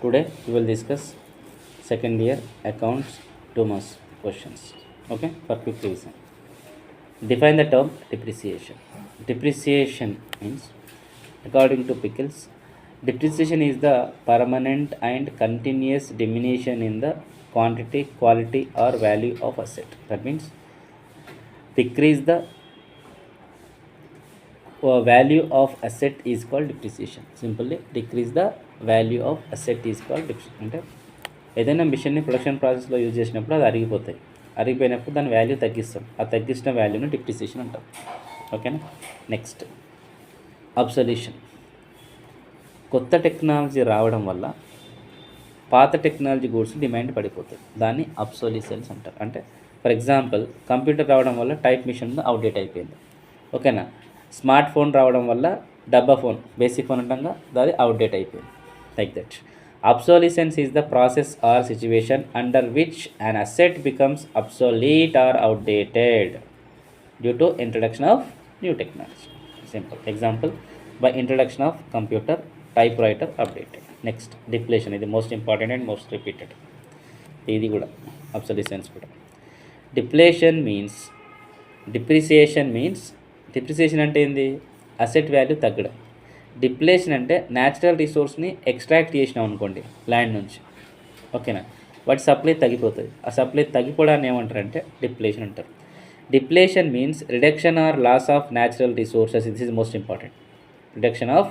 Today we will discuss second year accounts 2 months questions. Okay, for quick revision. Define the term depreciation. Depreciation means, according to Pickles, depreciation is the permanent and continuous diminution in the quantity, quality, or value of asset. That means decrease the value of asset is called depreciation. Simply decrease the value of asset is called depreciation. అంటే ఏదైనా మిషన్ని production ప్రాసెస్లో use చేసినప్పుడు అది అరిగిపోతాయి. అరిగిపోయినప్పుడు దాని value తగ్గిస్తాం. ఆ తగ్గించిన వాల్యూని డిప్రిసియేషన్ అంటాం. ఓకేనా. నెక్స్ట్, అబ్సల్యూషన్. కొత్త టెక్నాలజీ రావడం వల్ల పాత టెక్నాలజీ గూడ్స్ డిమాండ్ పడిపోతుంది. దాన్ని అబ్సోలిసెన్స్ అంటారు. అంటే ఫర్ ఎగ్జాంపుల్, కంప్యూటర్ రావడం వల్ల టైప్ మిషన్ అవుట్డేట్ అయిపోయింది. ఓకేనా. స్మార్ట్ ఫోన్ రావడం వల్ల డబ్బా ఫోన్, బేసిక్ ఫోన్ అంటాగా, అది అవుట్డేట్ అయిపోయింది. Like that. Obsolescence is the process or situation under which an asset becomes obsolete or outdated due to introduction of new technology. Simple example, by introduction of computer, typewriter updated. Next, depletion is the most important and most repeated. ఇది కూడా obsolescence కూడా. Depletion means, depreciation అంటే ఏంది? Asset value తగ్గడం. Depletion అంటే natural రిసోర్స్ని extract చేసినాం అనుకోండి ల్యాండ్ నుంచి. ఓకేనా. వాటి సప్లై తగ్గిపోతుంది. ఆ సప్లై తగ్గిపోవడాన్ని ఏమంటారంటే డిప్లేషన్ అంటారు. Depletion means reduction or loss of natural resources. This is most important. Reduction of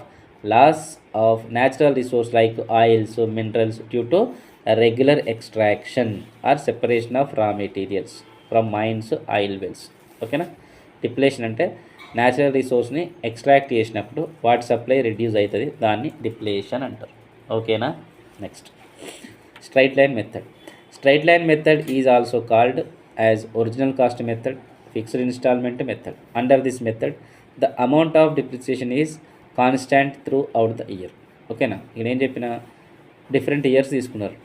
loss of natural resource like oils, minerals due to regular extraction or separation of raw materials from mines, oil wells. ఓకేనా. Depletion అంటే natural రిసోర్స్ని extract చేసినప్పుడు వాటి supply reduce అవుతుంది. దాన్ని depletion అంటారు. ఓకేనా. Next, straight line method. Straight line method is also called as original cost method, fixed installment method. Under this method the amount of depreciation is constant through out the year. ఓకేనా. ఇక్కడ ఏం చెప్పిన, different years తీసుకున్నారు.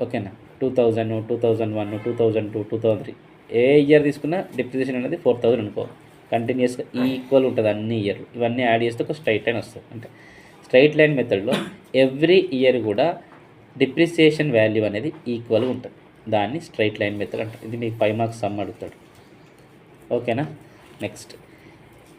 ఓకేనా. 2000, 2001, 2002, 2003 ఏ year తీసుకున్నా depreciation అనేది 4000 అనుకో. కంటిన్యూస్గా ఈక్వల్ ఉంటుంది అన్ని ఇయర్లు. ఇవన్నీ యాడ్ చేస్తే ఒక స్ట్రైట్ లైన్ వస్తుంది. అంటే స్ట్రైట్ లైన్ మెథడ్లో ఎవ్రీ ఇయర్ కూడా డిప్రిసియేషన్ వాల్యూ అనేది ఈక్వల్గా ఉంటుంది. దాన్ని స్ట్రైట్ లైన్ మెథడ్ అంటారు. ఇది మీకు 5 మార్క్స్ సమ్ అడుగుతాడు. ఓకేనా. Next,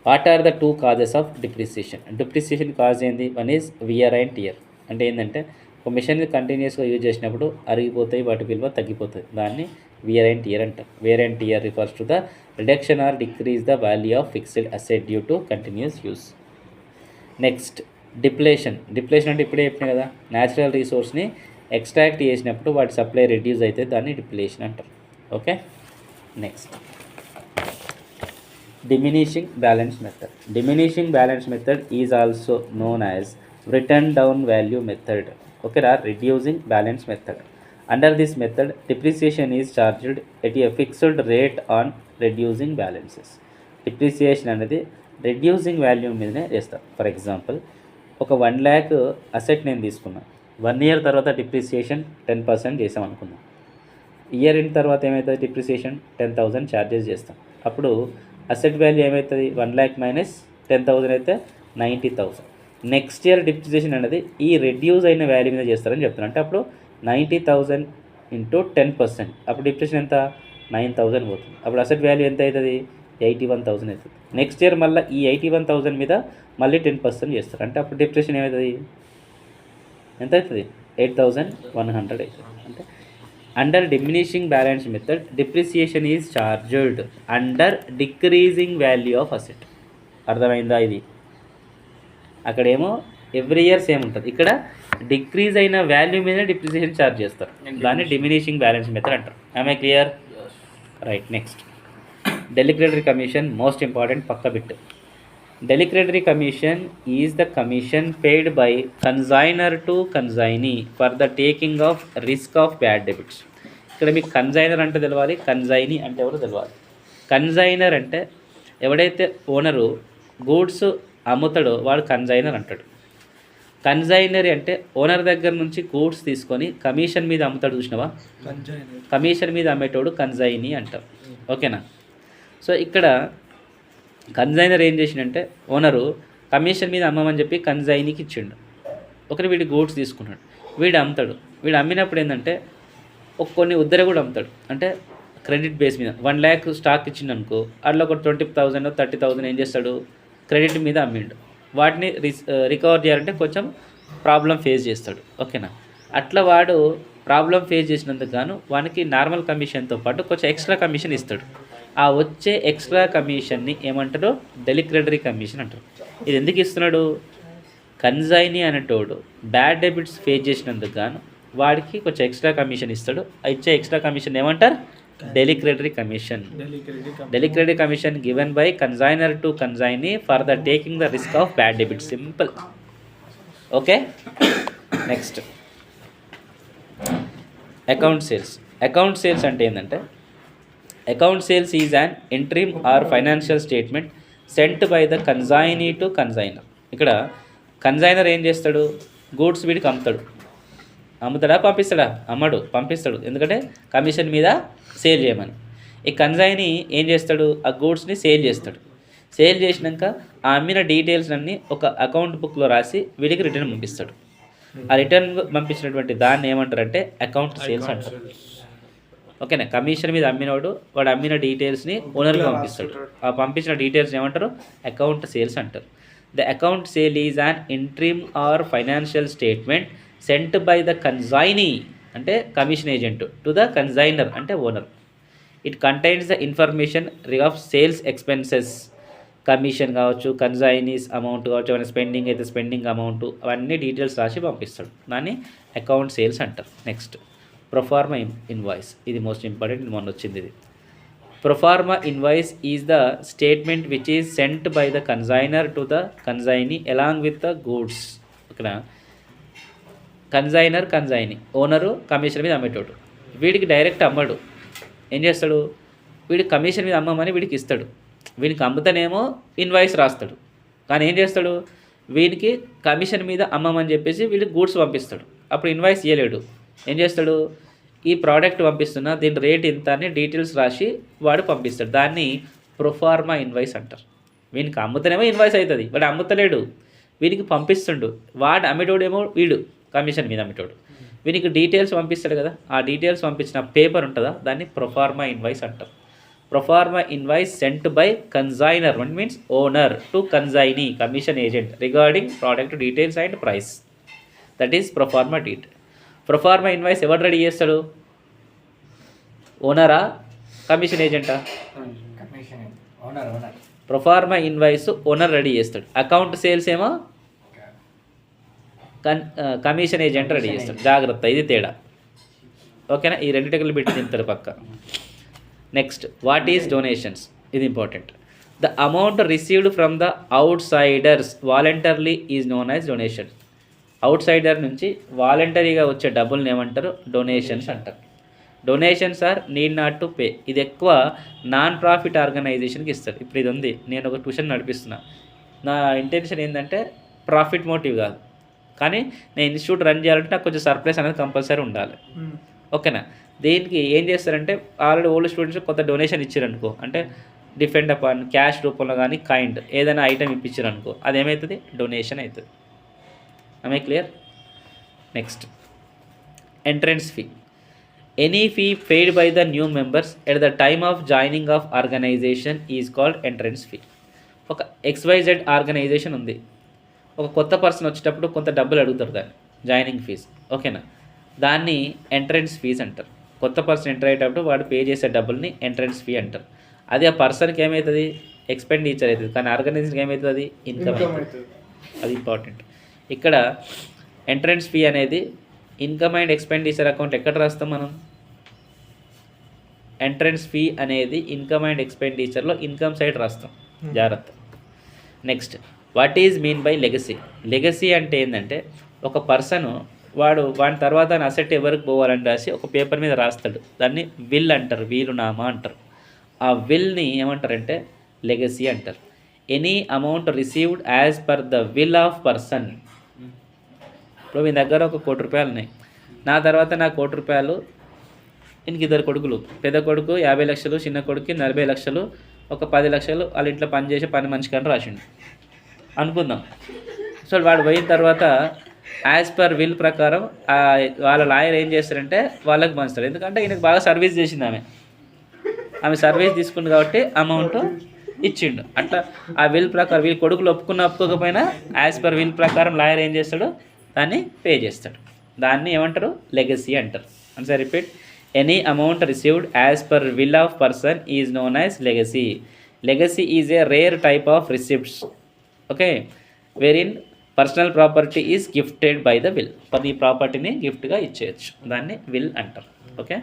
what are the 2 causes of depreciation. Depreciation cause ఏంది? One is wear and tear. అంటే ఏంటంటే ఒక మిషన్ కంటిన్యూస్గా యూజ్ చేసినప్పుడు అరిగిపోతాయి, వాటి విలువ తగ్గిపోతుంది. దాన్ని వియర్ అండ్ టియర్ అంటారు. Wear and tear refers to the reduction or decrease the value of fixed asset due to continuous use. Next, depletion. Depletion అంటే ఇప్పుడే చెప్పిన కదా, న్యాచురల్ రిసోర్స్ని ఎక్స్ట్రాక్ట్ చేసినప్పుడు వాటి సప్లై రెడ్యూస్ అయితే దాన్ని డిప్లేషన్ అంటారు. Okay. Next, diminishing balance method. Diminishing balance method is also known as written down value method. ఓకేనా. Reducing balance method. Under this method, depreciation is charged at a fixed rate on reducing balances. Depreciation అనేది reducing value మీదనే చేస్తాం. For example, ఒక 1 lakh asset నేను తీసుకున్నాను. 1 year తర్వాత depreciation 10% చేసాం అనుకుందాం. ఇయర్ ఇన్ తర్వాత ఏమవుతుంది? డిప్రిసియేషన్ 10,000 ఛార్జెస్ చేస్తాం. అప్పుడు అసెట్ వాల్యూ ఏమవుతుంది? 1 lakh మైనస్ 10,000 అయితే 90,000. నెక్స్ట్ ఇయర్ డిప్రిసియేషన్ అనేది ఈ రెడ్యూస్ అయిన వాల్యూ మీద చేస్తారని చెప్తున్నాను. అంటే అప్పుడు 90,000 ఇంటూ 10%. అప్పుడు డిప్రిసియేషన్ ఎంత? 9,000 పోతుంది. అప్పుడు అసెట్ వాల్యూ ఎంత అవుతుంది? 81,000 అవుతుంది. నెక్స్ట్ ఇయర్ మళ్ళీ ఈ 81,000 మీద మళ్ళీ 10% చేస్తారు. అంటే అప్పుడు డిప్రిసియేషన్ ఏమవుతుంది? ఎంత అవుతుంది? 8,100 అవుతుంది. అంటే under diminishing balance method depreciation is charged under decreasing value of asset. అర్థమైందా? ఇది అక్కడేమో ఎవ్రీ ఇయర్ సేమ్ ఉంటుంది. ఇక్కడ డిక్రీజ్ అయిన వాల్యూ మీద డిప్రిసియేషన్ ఛార్జ్ చేస్తారు. దాన్ని డిమినిషింగ్ బ్యాలెన్స్ మెథడ్ అంటారు. Am I clear? Right. Next, del credere commission. Most important పక్క bit. Del credere commission is the commission paid by consignor to consignee for the taking of risk of bad debits. ఇక్కడ మీకు consignor అంటే తెలవాలి, consignee అంటే ఎవరు తెలవాలి. Consignor అంటే ఎవడైతే ఓనరు గూడ్స్ అమ్ముతాడో వాడు కన్సైనర్ అంటాడు. కన్సైనరీ అంటే ఓనర్ దగ్గర నుంచి గూడ్స్ తీసుకొని కమిషన్ మీద అమ్ముతాడు. చూసినావా? కమిషన్ మీద అమ్మేటోడు కన్సైనీ అంటారు. ఓకేనా. సో ఇక్కడ కన్సైనర్ ఏం చేసిండంటే, ఓనరు కమిషన్ మీద అమ్మమని చెప్పి కన్సైనీకి ఇచ్చిండు. ఒకటి వీడి గూడ్స్ తీసుకున్నాడు. వీడు అమ్ముతాడు. వీడు అమ్మినప్పుడు ఏంటంటే కొన్ని ఉద్దర కూడా అమ్ముతాడు. అంటే క్రెడిట్ బేస్ మీద 1,00,000 స్టాక్ ఇచ్చిండనుకో, అందులో ఒక 20,000 30,000 ఏం చేస్తాడు, క్రెడిట్ మీద అమ్మిండు. వాటిని రికవర్ చేయాలంటే కొంచెం ప్రాబ్లం ఫేస్ చేస్తాడు. ఓకేనా? అట్లా వాడు ప్రాబ్లం ఫేస్ చేసినందుకు గాను వానికి నార్మల్ కమిషన్తో పాటు కొంచెం ఎక్స్ట్రా కమిషన్ ఇస్తాడు. ఆ వచ్చే ఎక్స్ట్రా కమిషన్ని ఏమంటారు, డెలిక్రెటరీ కమిషన్ అంటారు. ఇది ఎందుకు ఇస్తున్నాడు, కన్జైనీ అనేటోడు బ్యాడ్ డెబిట్స్ ఫేస్ చేసినందుకు గాను వాడికి కొంచెం ఎక్స్ట్రా కమిషన్ ఇస్తాడు. ఇచ్చే ఎక్స్ట్రా కమిషన్ ఏమంటారు, del credere commission. Del credere commission given by consignor to consignee for the taking the risk of bad debit. Simple. Okay, next account sales. Account sales అంటే ఏంటంటే, account sales is an interim or financial statement sent by the consignee to consignor. ఇక్కడ consignor ఏం చేస్తాడు, goods వీడికి అమ్ముతాడు. అమ్ముతాడా పంపిస్తాడా, అమ్మడు, పంపిస్తాడు. ఎందుకంటే కమిషన్ మీద సేల్ చేయమని. ఈ కన్జైనీ ఏం చేస్తాడు, ఆ గూడ్స్ని సేల్ చేస్తాడు. సేల్ చేసినాక ఆ అమ్మిన డీటెయిల్స్ అన్నీ ఒక అకౌంట్ బుక్లో రాసి వీడికి రిటర్న్ పంపిస్తాడు. ఆ రిటర్న్ పంపించినటువంటి దాన్ని ఏమంటారంటే అకౌంట్ సేల్స్ అంటారు. ఓకేనా? కమిషన్ మీద అమ్మినవాడు వాడు అమ్మిన డీటెయిల్స్ని ఓనర్కి పంపిస్తాడు. ఆ పంపించిన డీటెయిల్స్ ఏమంటారు, అకౌంట్ సేల్స్ అంటారు. The account sale is an interim or financial statement sent by the consignee అంటే commission agent to the consignor అంటే owner. It contains the information of sales expenses, commission కావచ్చు, కన్జైనీస్ అమౌంట్ కావచ్చు, ఏమైనా spending అయితే spending amount, అవన్నీ details రాసి పంపిస్తాడు. దాన్ని అకౌంట్ సేల్స్ అంటారు. Next proforma invoice. ఇది మోస్ట్ ఇంపార్టెంట్, ఇది మొన్న వచ్చింది. ఇది proforma invoice is the statement which is cent by the కన్జైనర్ to the consignee along with the goods. ఇక్కడ కన్జైనీ ఓనరు కమిషన్ మీద అమ్మేటోడు. వీడికి డైరెక్ట్ అమ్మడు. ఏం చేస్తాడు, వీడికి కమిషన్ మీద అమ్మమని వీడికి ఇస్తాడు. వీడికి అమ్ముతానేమో ఇన్వాయిస్ రాస్తాడు. కానీ ఏం చేస్తాడు, వీడికి కమిషన్ మీద అమ్మమని చెప్పేసి వీడికి గూడ్స్ పంపిస్తాడు. అప్పుడు ఇన్వాయిస్ ఇవ్వలేడు. ఏం చేస్తాడు, ఈ ప్రోడక్ట్ పంపిస్తున్నా, దీని రేట్ ఇంత అని డీటెయిల్స్ రాసి వాడు పంపిస్తాడు. దాన్ని ప్రొఫార్మా ఇన్వాయిస్ అంటారు. వీనికి అమ్ముతానేమో ఇన్వాయిస్ అవుతుంది, వాడు అమ్ముతలేడు, వీనికి పంపిస్తుండు. వాడు అమ్మేటోడేమో వీడు కమిషన్ మీద అమ్మేటోడు. వీనికి డీటెయిల్స్ పంపిస్తాడు కదా, ఆ డీటెయిల్స్ పంపించిన పేపర్ ఉంటుందా, దాన్ని ప్రొఫార్మా ఇన్వాయిస్ అంటారు. Proforma invoice sent by consignor means owner to consignee commission agent regarding product details and price. That is proforma deed. Proforma invoice ఎవరు రెడీ చేస్తాడు, ఓనరా కమిషన్ ఏజెంటా? ప్రొఫార్మా ఇన్వాయిస్ ఓనర్ రెడీ చేస్తాడు. Account sales ఏమో commission agent ready చేస్తాడు. జాగ్రత్త, ఇది తేడా. ఓకేనా? ఈ రెండు టెక్లు పెట్టి తింటారు పక్క. Next what is donations. ఇది important. The amount received from the outsiders voluntarily is known as donation. Outsider నుంచి వాలంటరీగా వచ్చే డబ్బుల్ని ఏమంటారు, డొనేషన్స్ అంటారు. Donations are need not to pay. ఇది ఎక్కువ నాన్ ప్రాఫిట్ ఆర్గనైజేషన్కి ఇస్తారు. ఇప్పుడు ఇది ఉంది, నేను ఒక ట్యూషన్ నడిపిస్తున్నా, నా ఇంటెన్షన్ ఏంటంటే ప్రాఫిట్ మోటివ్ కాదు, కానీ నేను ఇన్స్టిట్యూట్ రన్ చేయాలంటే నాకు కొంచెం సర్ప్లస్ అనేది కంపల్సరీ ఉండాలి. ఓకేనా? దీనికి ఏం చేస్తారంటే ఆల్రెడీ ఓల్డ్ స్టూడెంట్స్ కొంత డొనేషన్ ఇచ్చారనుకో, అంటే డిపెండ్ అపాన్ క్యాష్ రూపంలో కానీ కైండ్ ఏదైనా ఐటమ్ ఇప్పించారనుకో, అది ఏమవుతుంది, డొనేషన్ అవుతుంది. ఆమె clear? Next entrance fee. Any fee paid by the new members at the time of joining of organization is called entrance fee. ఒక XYZ ఆర్గనైజేషన్ ఉంది, ఒక కొత్త పర్సన్ వచ్చేటప్పుడు కొంత డబ్బులు అడుగుతారు దాన్ని, జాయినింగ్ ఫీజు. ఓకేనా? దాన్ని ఎంట్రన్స్ ఫీజ్ అంటారు. కొత్త పర్సన్ ఎంటర్ అయ్యేటప్పుడు వాడు పే చేసే డబ్బుల్ని ఎంట్రన్స్ ఫీ అంటారు. అది ఆ పర్సన్కి ఏమవుతుంది, ఎక్స్పెండిచర్ అవుతుంది, కానీ ఆర్గనైజేషన్కి ఏమవుతుంది, అది ఇన్కమ్ అవుతుంది. అది ఇంపార్టెంట్. ఇక్కడ ఎంట్రన్స్ ఫీ అనేది ఇన్కమ్ అండ్ ఎక్స్పెండిచర్ అకౌంట్ ఎక్కడ రాస్తాం మనం, ఎంట్రన్స్ ఫీ అనేది ఇన్కమ్ అండ్ ఎక్స్పెండిచర్లో ఇన్కమ్ సైడ్ రాస్తాం. జాగ్రత్త. Next what is mean by legacy. Legacy అంటే ఏంటంటే, ఒక పర్సను వాడి తర్వాత అసెట్ ఎవరికి పోవాలని రాసి ఒక పేపర్ మీద రాస్తాడు, దాన్ని విల్ అంటారు, వీలునామా అంటారు. ఆ విల్ని ఏమంటారంటే లెగసీ అంటారు. Any amount received as per the will of person. ఇప్పుడు మీ దగ్గర ఒక 1 కోటి రూపాయలు ఉన్నాయి, నా తర్వాత నా 1 కోటి రూపాయలు, ఇంక 2 కొడుకులు, పెద్ద కొడుకు 50 లక్షలు, చిన్న కొడుకు 40 లక్షలు, ఒక 10 లక్షలు వాళ్ళ ఇంట్లో పని చేసే పని మనిషి కానీ రాసిండు అనుకుందాం. సో వాడు పోయిన తర్వాత యాజ్ పర్ విల్ ప్రకారం వాళ్ళ లాయర్ ఏం చేస్తారంటే వాళ్ళకి పంచుతారు. ఎందుకంటే ఈయనకు బాగా సర్వీస్ చేసింది ఆమె సర్వీస్ తీసుకుంది కాబట్టి అమౌంట్ ఇచ్చిండు. అట్లా ఆ విల్ ప్రకారం వీళ్ళ కొడుకులు ఒప్పుకోకపోయినా యాజ్ పర్ విల్ ప్రకారం లాయర్ ఏం చేస్తాడు, దాన్ని పే చేస్తాడు. దాన్ని ఏమంటారు, లెగసీ అంటారు. అంటే repeat, any amount received as per will of person is known as legacy. Legacy is a rare type of receipts, okay, wherein personal property is gifted by the will. ఈ ప్రాపర్టీని గిఫ్ట్గా ఇచ్చేయచ్చు, దాన్ని will అంటారు. Okay.